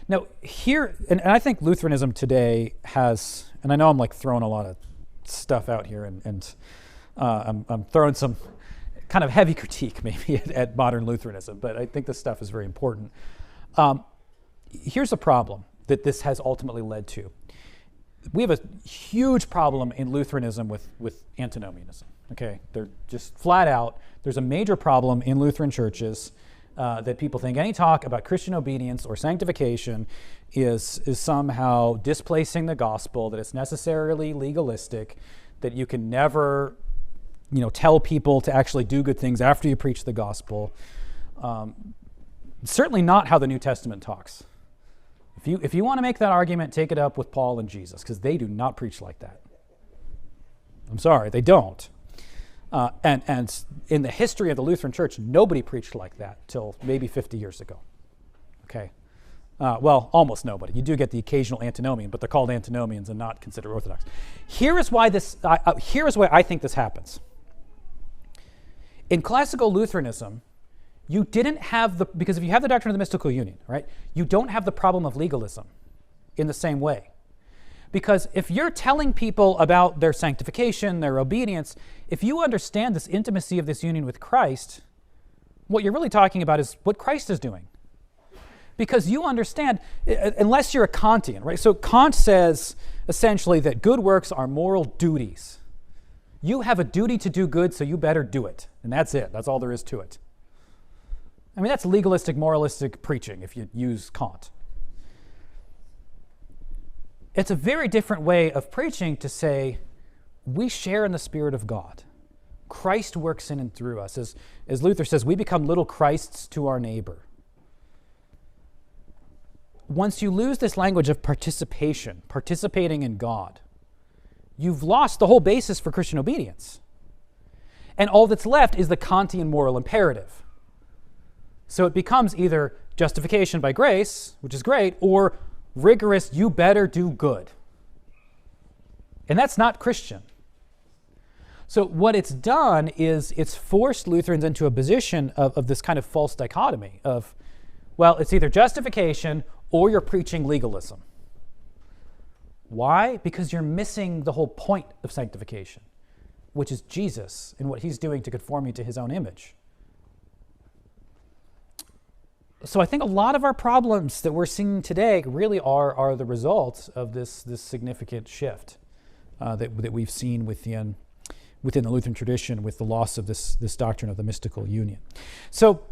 Now, here, and I think Lutheranism today has, and I know I'm like throwing a lot of stuff out here, and I'm throwing some kind of heavy critique maybe at modern Lutheranism, but I think this stuff is very important. Here's a problem that this has ultimately led to. We have a huge problem in Lutheranism with antinomianism. Okay, they're just flat out. There's a major problem in Lutheran churches that people think any talk about Christian obedience or sanctification is somehow displacing the gospel, that it's necessarily legalistic, that you can never, tell people to actually do good things after you preach the gospel. Certainly not how the New Testament talks. If you want to make that argument, take it up with Paul and Jesus, because they do not preach like that. I'm sorry, they don't. And in the history of the Lutheran Church, nobody preached like that till maybe 50 years ago. Okay, well, almost nobody. You do get the occasional antinomian, but they're called antinomians and not considered orthodox. Here is why I think this happens. In classical Lutheranism, you didn't have because if you have the doctrine of the mystical union, right, you don't have the problem of legalism in the same way. Because if you're telling people about their sanctification, their obedience, if you understand this intimacy of this union with Christ, what you're really talking about is what Christ is doing. Because you understand, unless you're a Kantian, right? So Kant says essentially that good works are moral duties. You have a duty to do good, so you better do it. And that's it. That's all there is to it. I mean, that's legalistic, moralistic preaching if you use Kant. It's a very different way of preaching to say, we share in the Spirit of God. Christ works in and through us. As Luther says, we become little Christs to our neighbor. Once you lose this language of participation, participating in God, you've lost the whole basis for Christian obedience. And all that's left is the Kantian moral imperative. So it becomes either justification by grace, which is great, or rigorous, you better do good. And that's not Christian. So what it's done is it's forced Lutherans into a position of this kind of false dichotomy of, well, it's either justification or you're preaching legalism. Why? Because you're missing the whole point of sanctification, which is Jesus and what he's doing to conform you to his own image. So I think a lot of our problems that we're seeing today really are the results of this significant shift that we've seen within the Lutheran tradition with the loss of this doctrine of the mystical union. So